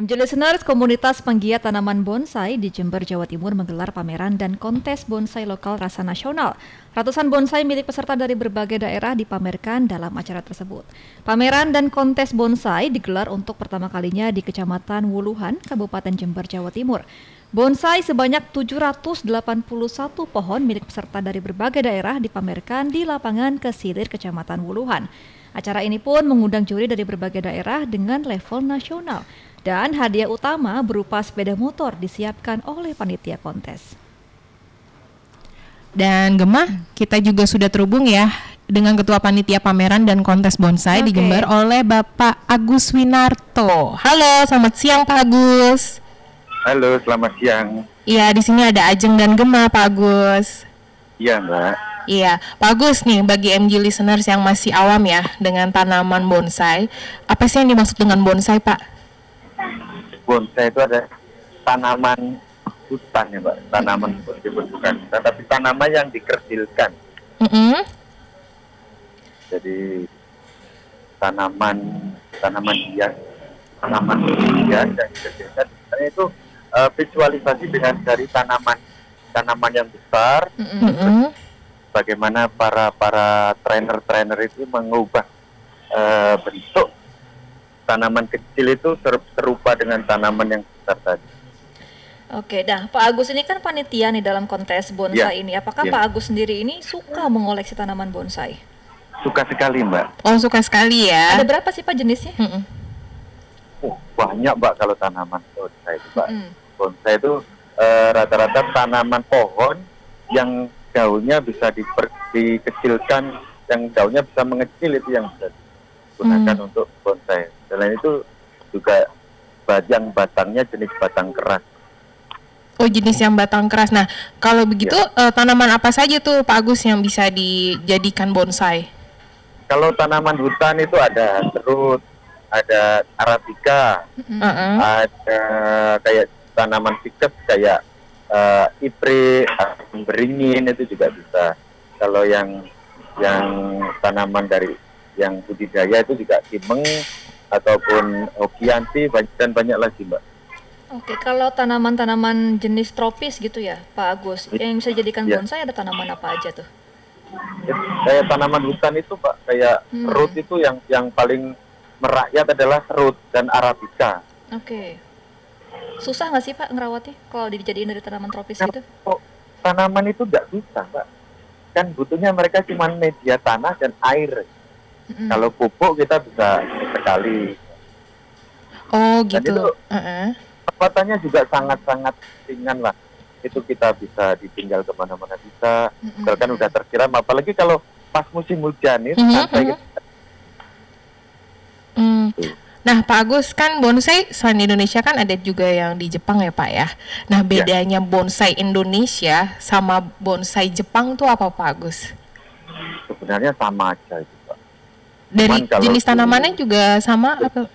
MJ Listeners, komunitas penggiat tanaman bonsai di Jember, Jawa Timur menggelar pameran dan kontes bonsai lokal rasa nasional. Ratusan bonsai milik peserta dari berbagai daerah dipamerkan dalam acara tersebut. Pameran dan kontes bonsai digelar untuk pertama kalinya di Kecamatan Wuluhan, Kabupaten Jember, Jawa Timur. Bonsai sebanyak 781 pohon milik peserta dari berbagai daerah dipamerkan di lapangan Kesilir, Kecamatan Wuluhan. Acara ini pun mengundang juri dari berbagai daerah dengan level nasional. Dan hadiah utama berupa sepeda motor disiapkan oleh panitia kontes. Dan Gemma, kita juga sudah terhubung ya dengan Ketua Panitia Pameran dan Kontes Bonsai di Jember oleh Bapak Agus Winarto. Halo, selamat siang Pak Agus. Halo, selamat siang. Iya, di sini ada Ajeng dan Gemma, Pak Agus. Iya, Mbak. Iya, Pak Agus nih, bagi MG listeners yang masih awam ya dengan tanaman bonsai, apa sih yang dimaksud dengan bonsai, Pak? Bonsai itu ada tanaman hutan ya, Mbak. Tanaman bukan, tetapi tanaman yang dikerdilkan. Jadi tanaman hias yang dikerdilkan. Misalnya itu visualisasi dengan dari tanaman yang besar. Bagaimana para trainer itu mengubah bentuk tanaman kecil itu serupa dengan tanaman yang besar tadi. Oke, nah Pak Agus ini kan panitia nih dalam kontes bonsai ini. Apakah Pak Agus sendiri ini suka mengoleksi tanaman bonsai? Suka sekali, Mbak. Oh, suka sekali ya. Ada berapa sih Pak jenisnya? Banyak, Mbak, kalau tanaman bonsai itu, Mbak. Bonsai itu rata-rata tanaman pohon yang daunnya bisa dikecilkan, yang daunnya bisa mengecil, itu yang bisa digunakan untuk bonsai. Selain itu juga batangnya jenis batang keras. Oh, jenis yang batang keras. Nah, kalau begitu tanaman apa saja tuh Pak Agus yang bisa dijadikan bonsai? Kalau tanaman hutan itu ada serut, ada arabica, ada kayak tanaman ficus kayak iprit, beringin, itu juga bisa. Kalau yang tanaman dari yang budidaya itu juga timeng ataupun hokianti dan banyak lagi, Mbak. Oke, kalau tanaman-tanaman jenis tropis gitu ya, Pak Agus, yang bisa dijadikan bonsai ada tanaman apa aja tuh? Kayak tanaman hutan itu, Pak, kayak serut itu yang paling merakyat adalah serut dan arabica. Oke. Susah nggak sih Pak ngerawatnya kalau dijadiin dari tanaman tropis gitu? Tanaman itu nggak susah, Pak. Kan butuhnya mereka cuma media tanah dan air. Kalau pupuk kita bisa sekali. Oh gitu. Dan itu perawatannya juga sangat-sangat ringan lah. Itu kita bisa ditinggal kemana-mana bisa. Misalkan udah tersiram, apalagi kalau pas musim hujan itu santai gitu. Nah Pak Agus, kan bonsai selain di Indonesia kan ada juga yang di Jepang ya Pak ya. Nah bedanya bonsai Indonesia sama bonsai Jepang tuh apa Pak Agus? Sebenarnya sama aja itu, Pak. Dari jenis tanamannya juga sama apa?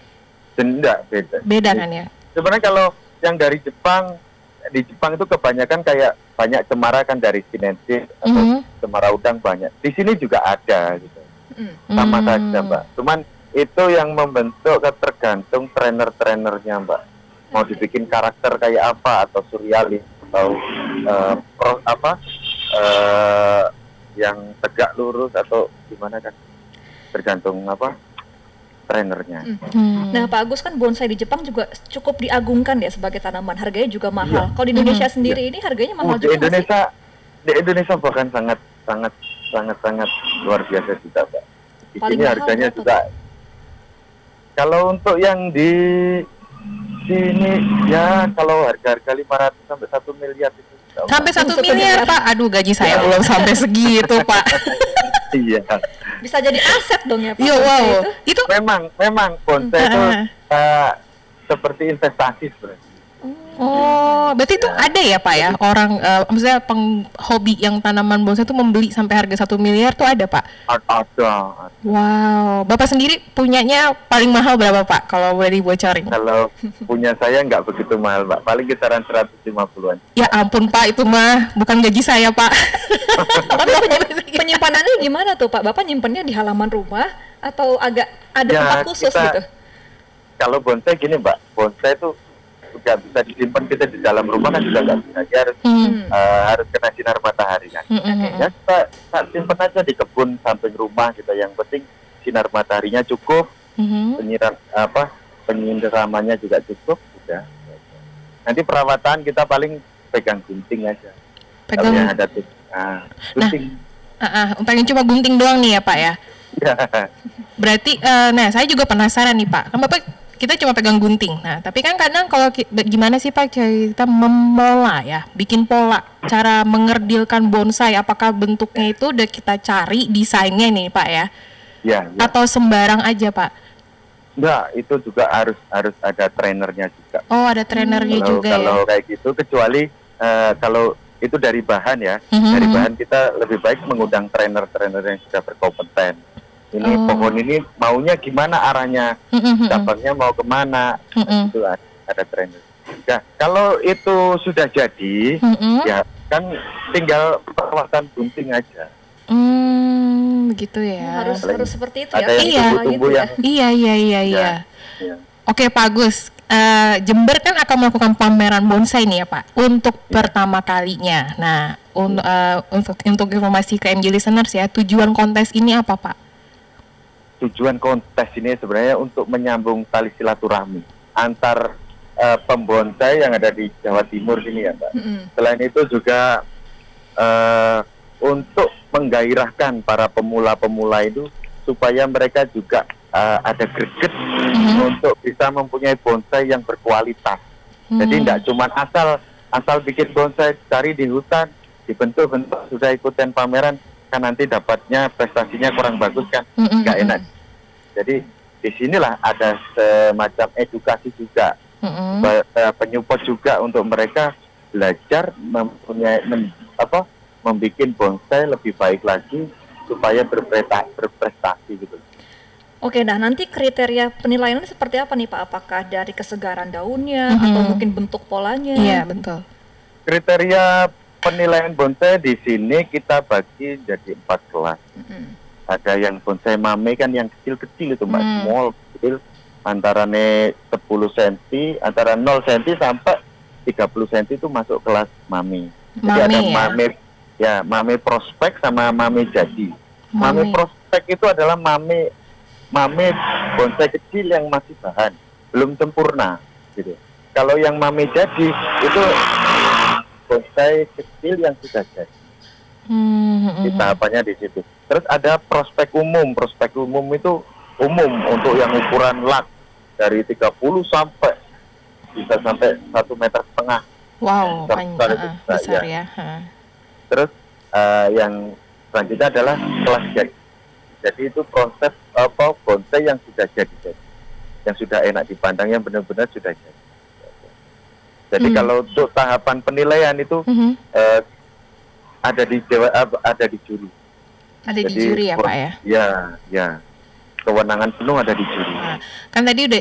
Enggak, beda. Beda kan ya? Sebenarnya kalau yang dari Jepang, di Jepang itu kebanyakan kayak banyak cemara kan dari sinensis atau cemara udang banyak. Di sini juga ada gitu. Sama saja, Mbak. Cuman itu yang membentuk tergantung trainer-trainernya, Mbak. Mau dibikin karakter kayak apa, atau surrealis atau yang tegak lurus atau gimana kan, tergantung trainernya. Nah Pak Agus, kan bonsai di Jepang juga cukup diagungkan ya sebagai tanaman, harganya juga mahal. Kalau di Indonesia sendiri ini harganya mahal juga nggak sih? Di Indonesia bahkan sangat luar biasa juga, Pak. Di sini harganya juga. Kalau untuk yang di sini ya, kalau harga 500 sampai 1 miliar itu. Sampai 1 miliar, Pak. Aduh, gaji saya belum sampai segitu, Pak. Iya. Bisa jadi aset dong ya Pak. Iya, wow. Itu memang bonsai itu seperti investasi sebenarnya. Oh, berarti itu ada ya Pak ya, orang maksudnya penghobi yang tanaman bonsai itu membeli sampai harga 1 miliar tuh ada Pak? Ada. Wow, Bapak sendiri punyanya paling mahal berapa Pak kalau boleh dibocorin? Kalau punya saya nggak begitu mahal, Pak, paling kisaran 150-an. Ya ampun Pak, itu mah bukan gaji saya Pak. Tapi penyimpanannya gimana tuh Pak? Bapak nyimpennya di halaman rumah atau agak ada tempat khusus gitu? kalau bonsai gini Mbak, bonsai itu juga bisa disimpan kita di dalam rumah kan juga nggak bisa, dia harus kena sinar matahari kan. Ya kita simpan aja di kebun samping rumah gitu, yang penting sinar mataharinya cukup, penyiramannya juga cukup, udah. Nanti perawatan kita paling pegang gunting aja. Kalau yang ada gunting. Pengen cuma gunting doang nih ya Pak ya. Ya. Berarti, nah saya juga penasaran nih Pak, kan Bapak kita cuma pegang gunting. Nah, tapi kan kadang kalau gimana sih Pak kita memola ya, bikin pola, cara mengerdilkan bonsai, apakah bentuknya itu udah kita cari desainnya nih Pak ya? Ya. Atau sembarang aja Pak? Enggak, itu juga harus ada trainernya juga. Oh, ada trainernya juga ya? Kalau kayak gitu, kecuali kalau itu dari bahan ya, dari bahan kita lebih baik mengundang trainer-trainer yang sudah berkompeten. Ini pohon ini maunya gimana arahnya, cabangnya mau kemana, itu ada trainer. Nah, kalau itu sudah jadi, ya kan tinggal perawatan gunting aja. Begitu ya. Harus seperti itu ada ya. Yang tumbuh yang Iya. Oke Pak Agus, Jember kan akan melakukan pameran bonsai nih ya Pak, untuk pertama kalinya. Nah, untuk informasi ke MJ listeners ya, tujuan kontes ini apa Pak? Tujuan kontes ini sebenarnya untuk menyambung tali silaturahmi antar pembonsai yang ada di Jawa Timur sini ya Mbak. Selain itu juga untuk menggairahkan para pemula-pemula itu supaya mereka juga ada greget untuk bisa mempunyai bonsai yang berkualitas. Jadi tidak cuma asal bikin bonsai, cari di hutan, dibentuk-bentuk, sudah ikutin pameran, kan nanti dapatnya prestasinya kurang bagus kan, nggak enak. Jadi disinilah ada semacam edukasi juga, penyupport juga untuk mereka belajar membuat bonsai lebih baik lagi supaya berprestasi gitu. Oke, nah nanti kriteria penilaian seperti apa nih Pak? Apakah dari kesegaran daunnya atau mungkin bentuk polanya? Iya, betul. Kriteria penilaian bonsai di sini kita bagi jadi 4 kelas. Ada yang bonsai mame kan yang kecil-kecil itu Mbak, small, kecil, antara 10 cm, antara 0 cm sampai 30 cm itu masuk kelas mame. Jadi ada mame prospek sama mame jadi. Mame prospek itu adalah mame bonsai kecil yang masih bahan, belum sempurna gitu. Kalau yang mame jadi itu bonsai kecil yang sudah jadi. Di tahapannya di situ. Terus ada prospek umum. Prospek umum itu umum untuk yang ukuran lak dari 30 sampai bisa sampai 1,5 meter. Wow, besar ya. Terus yang selanjutnya adalah kelas jadi. Jadi itu konsep bonsai yang sudah jadi, yang sudah enak dipandang, yang benar-benar sudah jadi. Jadi kalau untuk tahapan penilaian itu ada di juri. Ada di juri ya Pak ya? Ya. Kewenangan penuh ada di juri. Kan tadi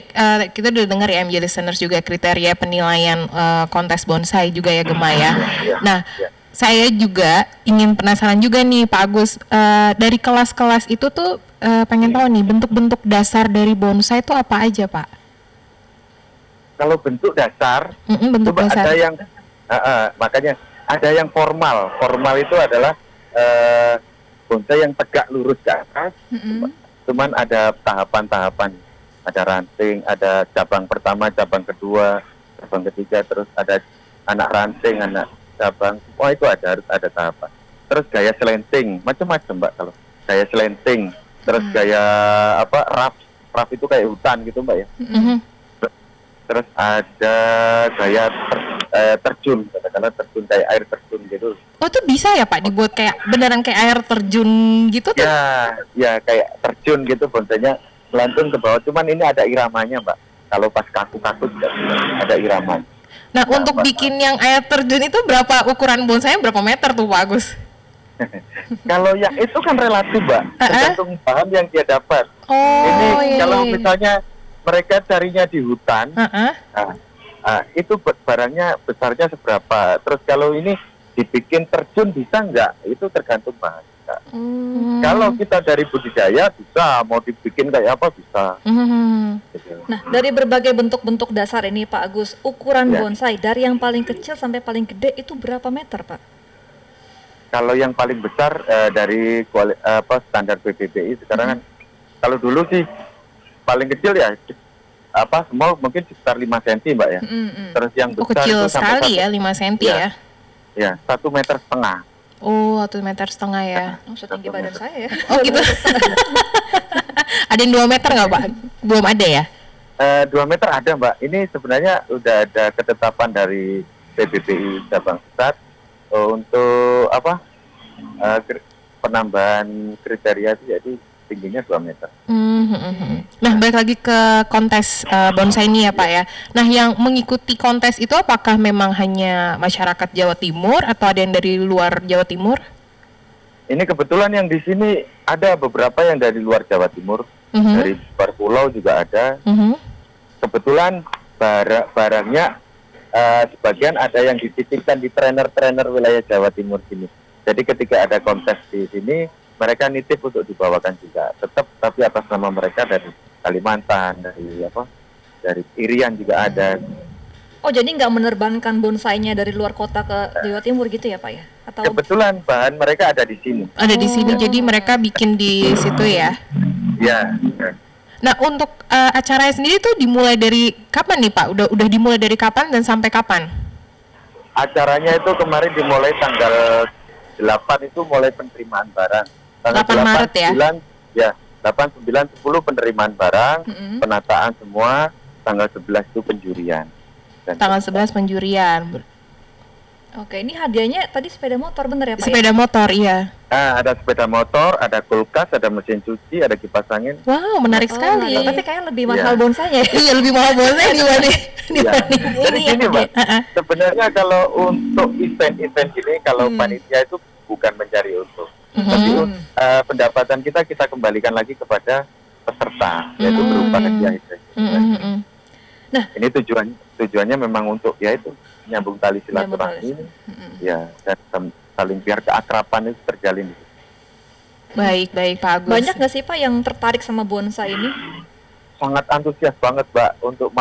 kita udah dengar ya MJ listeners juga kriteria penilaian kontes bonsai juga ya Gema ya. Nah, saya juga ingin penasaran juga nih Pak Agus, dari kelas-kelas itu tuh pengen tahu nih bentuk-bentuk dasar dari bonsai itu apa aja Pak? Kalau bentuk dasar, dasar. Ada yang makanya ada yang formal. Formal itu adalah bonsai yang tegak lurus ke atas. Cuman ada tahapan-tahapan. Ada ranting, ada cabang pertama, cabang kedua, cabang ketiga, terus ada anak ranting, anak cabang. Semua itu harus ada tahapan. Terus gaya selenting, macam-macam Mbak. Kalau gaya selenting, terus gaya raf itu kayak hutan gitu Mbak ya. Terus ada gaya terjun, katakanlah terjun kayak air terjun gitu. Oh itu bisa ya Pak, dibuat kayak beneran kayak air terjun gitu tuh? Ya kayak terjun gitu, bonsainya melantung ke bawah. Cuman ini ada iramanya Mbak. Kalau pas kaku-kaku juga ada irama. Nah untuk bikin yang air terjun itu berapa ukuran bonsainya, berapa meter tuh Pak Agus? Kalau yang itu kan relatif Mbak, tergantung bahan yang dia dapat. Ini kalau misalnya mereka carinya di hutan, itu barangnya besarnya seberapa. Terus kalau ini dibikin terjun bisa nggak? Itu tergantung bahan. Kak. Kalau kita dari budidaya bisa, mau dibikin kayak apa bisa. Gitu. Nah, dari berbagai bentuk-bentuk dasar ini Pak Agus, ukuran Ya. bonsai dari yang paling kecil sampai paling gede itu berapa meter Pak? Kalau yang paling besar dari standar PBBI sekarang kan, kalau dulu sih paling kecil ya small mungkin sekitar 5 cm Mbak ya. Terus yang besar kecil itu sampai sekali ya, 5 cm ya. Ya, 1,5 meter. Oh, 1,5 meter ya. Oh, setinggi badan saya ya. Oh gitu. Ada yang 2 meter nggak Pak? Belum ada ya? 2 meter ada Mbak. Ini sebenarnya udah ada ketetapan dari PBBI Sabang Pusat untuk penambahan kriteria itu, jadi tingginya 2 meter. Nah, balik lagi ke kontes bonsai ini ya Pak ya. Nah, yang mengikuti kontes itu apakah memang hanya masyarakat Jawa Timur atau ada yang dari luar Jawa Timur? Ini kebetulan yang di sini ada beberapa yang dari luar Jawa Timur, dari luar pulau juga ada. Kebetulan barangnya sebagian ada yang dititipkan di trainer-trainer wilayah Jawa Timur sini. Jadi ketika ada kontes di sini, mereka nitip untuk dibawakan juga. Tetap tapi atas nama mereka dari Kalimantan, dari Irian juga ada. Oh, jadi nggak menerbangkan bonsainya dari luar kota ke Jawa Timur gitu ya Pak ya? Atau Kebetulan bahan mereka ada di sini. Ada di sini, jadi mereka bikin di situ ya. Ya. Nah, untuk acaranya sendiri tuh dimulai dari kapan nih Pak? Udah dimulai dari kapan dan sampai kapan? Acaranya itu kemarin dimulai tanggal 8 itu mulai penerimaan barang. Tanggal 8 Maret ya? 9, ya, 8, 9, 10 penerimaan barang, penataan semua, tanggal 11 itu penjurian. Tanggal 11 penjurian. Oke, ini hadiahnya tadi sepeda motor bener ya Pak? Sepeda motor, iya. Ada sepeda motor, ada kulkas, ada mesin cuci, ada kipas angin. Wow, menarik sekali. Tapi kayak lebih mahal bonsainya ya? Iya, lebih mahal bonsai dibanding Jadi gini Mbak, sebenarnya kalau untuk event-event gini, kalau panitia itu bukan mencari untung. Tapi pendapatan kita kembalikan lagi kepada peserta, yaitu berupa hadiah itu. Nah, ini tujuannya memang untuk yaitu nyambung tali silaturahmi, ya, dan saling biar keakraban itu terjalin. Baik Pak Agus. Banyak nggak sih Pak yang tertarik sama bonsai ini? Sangat antusias banget Mbak, untuk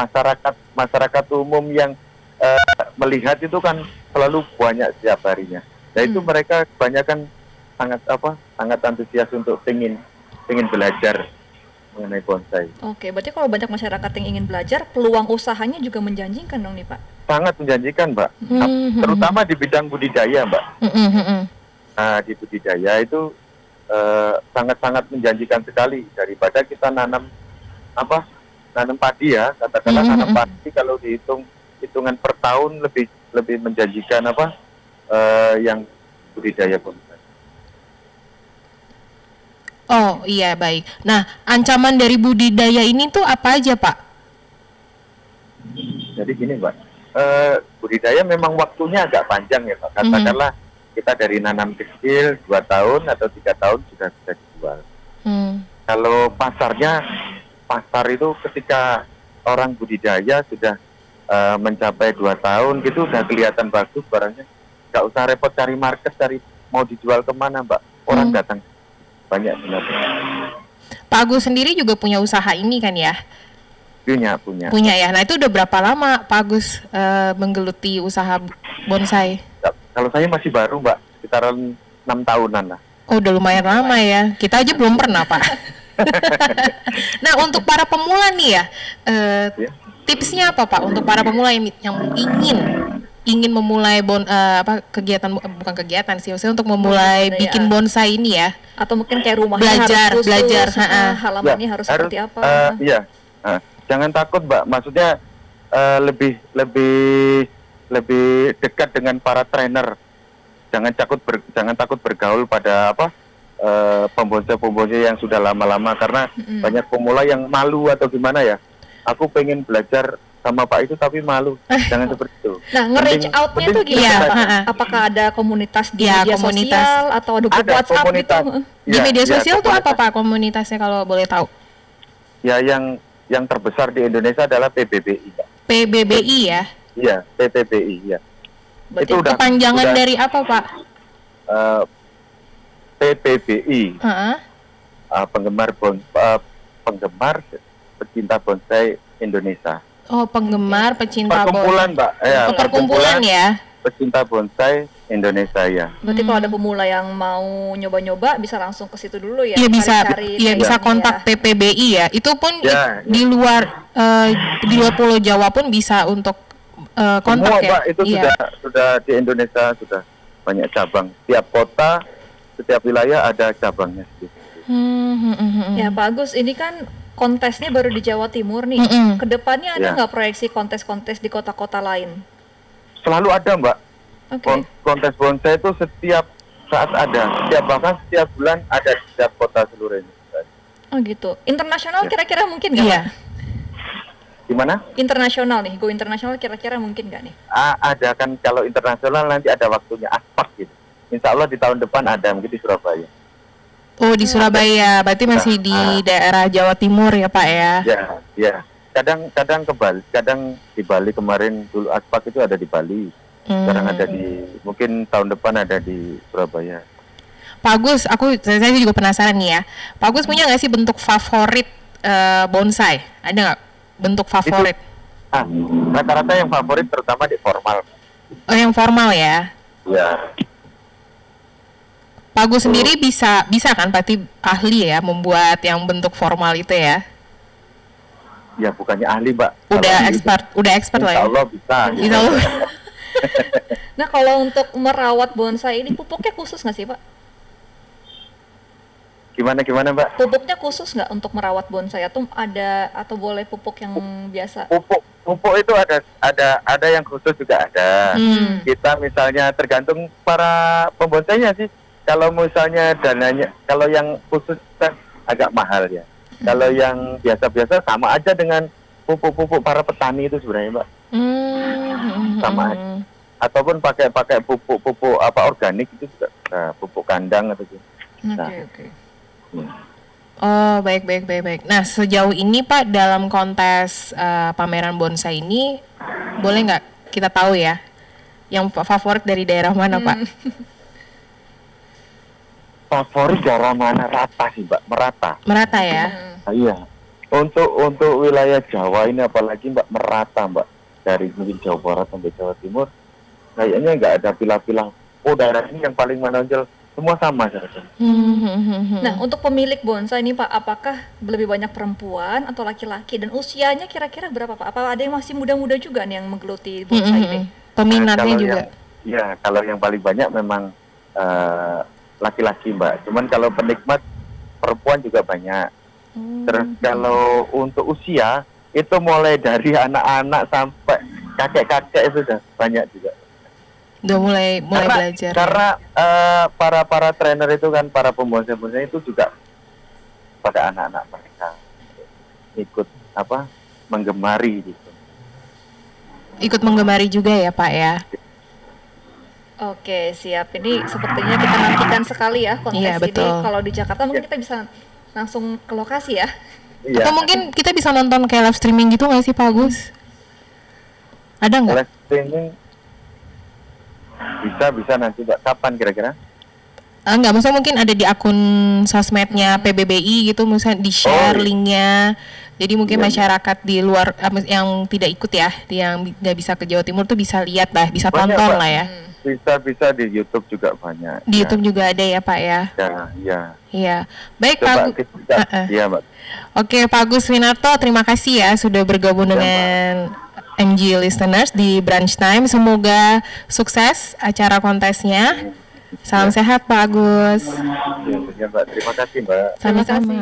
masyarakat umum yang melihat itu kan selalu banyak setiap harinya. Nah itu mereka kebanyakan sangat antusias untuk ingin belajar mengenai bonsai. Oke, berarti kalau banyak masyarakat yang ingin belajar, peluang usahanya juga menjanjikan dong nih Pak? Sangat menjanjikan Mbak, terutama di bidang budidaya Mbak. Nah di budidaya itu sangat-sangat menjanjikan sekali, daripada kita nanam padi ya, katakanlah nanam padi, kalau hitungan per tahun lebih menjanjikan yang budidaya bonsai. Oh iya, baik. Nah, ancaman dari budidaya ini tuh apa aja Pak? Jadi gini Mbak, budidaya memang waktunya agak panjang ya Pak. Katakanlah kita dari nanam kecil 2 tahun atau 3 tahun sudah bisa dijual. Kalau pasar itu ketika orang budidaya sudah mencapai 2 tahun gitu udah kelihatan bagus barangnya, nggak usah repot cari market, mau dijual kemana Mbak, orang datang banyak sebenarnya. Pak Agus sendiri juga punya usaha ini kan ya? Punya ya. Nah itu udah berapa lama Pak Agus menggeluti usaha bonsai? Kalau saya masih baru Mbak, sekitaran 6 tahunan lah. Oh udah lumayan lama ya, kita aja belum pernah Pak. Nah untuk para pemula nih ya, tipsnya apa Pak untuk para pemula yang ingin memulai bukan kegiatan sih, maksudnya untuk memulai bikin bonsai ini ya, atau mungkin kayak rumahnya belajar halamannya harus seperti apa? Jangan takut Mbak, maksudnya lebih dekat dengan para trainer. Jangan takut bergaul pada pembonsai yang sudah lama-lama, karena banyak pemula yang malu atau gimana ya. Aku pengen belajar sama Pak itu tapi malu. Jangan seperti itu. Nah, nge-reach out-nya tuh gimana? Apakah ada komunitas di media sosial atau ada grup WhatsApp komunitas, gitu? Di media sosial tuh apa Pak komunitasnya kalau boleh tahu? Ya yang terbesar di Indonesia adalah PBBI Pak. PBBI ya? Iya, PBBI ya. Berarti itu kepanjangan dari apa Pak? PPBI, penggemar pecinta bonsai Indonesia. Oh, penggemar pecinta perkumpulan, Mbak. Ya, perkumpulan ya. Pecinta bonsai Indonesia ya. Berarti kalau ada pemula yang mau nyoba-nyoba bisa langsung ke situ dulu ya. Iya bisa kontak PPBI ya. Itu pun di luar Pulau Jawa pun bisa untuk kontak. Semua, ya. Pak, itu sudah di Indonesia sudah banyak cabang. Tiap kota, setiap wilayah ada cabangnya. Ya Pak Agus, ini kan kontesnya baru di Jawa Timur nih. Kedepannya ada nggak proyeksi kontes-kontes di kota-kota lain? Selalu ada, Mbak. Kontes bonsai itu setiap saat ada. Setiap bulan ada di setiap kota seluruh Indonesia. Oh gitu. Internasional kira-kira mungkin nggak? Iya. Gimana? Internasional nih, go internasional kira-kira mungkin nggak nih? Ada kan, kalau internasional nanti ada waktunya aspak gitu. Insya Allah di tahun depan ada, mungkin di Surabaya. Oh, di Surabaya, berarti masih di daerah Jawa Timur ya Pak ya? Ya. Kadang ke Bali, kadang di Bali. Kemarin dulu aspak itu ada di Bali. Sekarang ada mungkin tahun depan ada di Surabaya. Pak Agus, saya juga penasaran nih ya. Pak Agus punya nggak sih bentuk favorit bonsai? Ada nggak bentuk favorit? Rata-rata yang favorit terutama di formal. Oh, yang formal ya? Ya. Pak Agus sendiri bisa kan, berarti ahli ya membuat yang bentuk formal itu ya? Ya, bukannya ahli, Mbak. Udah expert lah ya? Insya Allah bisa. Insya Allah. Nah, kalau untuk merawat bonsai ini pupuknya khusus nggak sih, Pak? Gimana, Mbak? Pupuknya khusus nggak untuk merawat bonsai, atau boleh pupuk yang biasa? Pupuk itu ada yang khusus juga ada. Kita misalnya tergantung para pembonsainya sih. Kalau misalnya dananya, kalau yang khusus kan agak mahal ya. Kalau yang biasa-biasa sama aja dengan pupuk-pupuk para petani itu sebenarnya, Mbak. Sama aja. Ataupun pakai pupuk organik itu juga, pupuk kandang atau gitu. Oke. Oh, baik. Nah, sejauh ini Pak, dalam kontes pameran bonsai ini, boleh nggak kita tahu ya, yang favorit dari daerah mana Pak? Favorit daerah mana? Rata sih, Mbak, merata ya. Iya. Untuk wilayah Jawa ini apalagi, Mbak, merata, Mbak, dari mungkin Jawa Barat sampai Jawa Timur, kayaknya nggak ada pilah-pilah. Oh, daerah ini yang paling menonjol. Semua sama saja. Nah, untuk pemilik bonsai ini Pak, apakah lebih banyak perempuan atau laki-laki, dan usianya kira-kira berapa Pak? Apa ada yang masih muda-muda juga nih yang menggeluti bonsai ini? Peminatnya juga. Kalau yang paling banyak memang laki-laki, Mbak. Cuman kalau penikmat perempuan juga banyak. Terus kalau untuk usia itu mulai dari anak-anak sampai kakek-kakek itu sudah banyak juga. Udah mulai belajar. Karena para trainer itu kan, para pembonsai itu juga pada anak-anak mereka ikut menggemari gitu. Ikut menggemari juga ya Pak ya. Oke, siap. Ini sepertinya kita nantikan sekali ya kontes ini. Kalau di Jakarta mungkin kita bisa langsung ke lokasi ya. Atau mungkin kita bisa nonton kayak live streaming gitu nggak sih Pak Agus? Ada nggak? Live streaming bisa nanti, Mbak. Kapan kira-kira? Enggak, maksudnya mungkin ada di akun sosmednya PBBI gitu, misalnya di-share linknya. Jadi mungkin masyarakat di luar yang tidak ikut ya, yang nggak bisa ke Jawa Timur tuh bisa lihat lah, bisa banyak, tonton Pak. lah ya. Bisa di YouTube juga banyak. Di YouTube juga ada ya Pak ya? Iya. Baik Pak Agus. Iya, Mbak. Oke, Pak Agus Winarto, terima kasih ya sudah bergabung dengan MG Listeners di Brunch Time. Semoga sukses acara kontesnya. Salam sehat Pak Agus. Ya, Mbak. Terima kasih, Mbak. Sama-sama.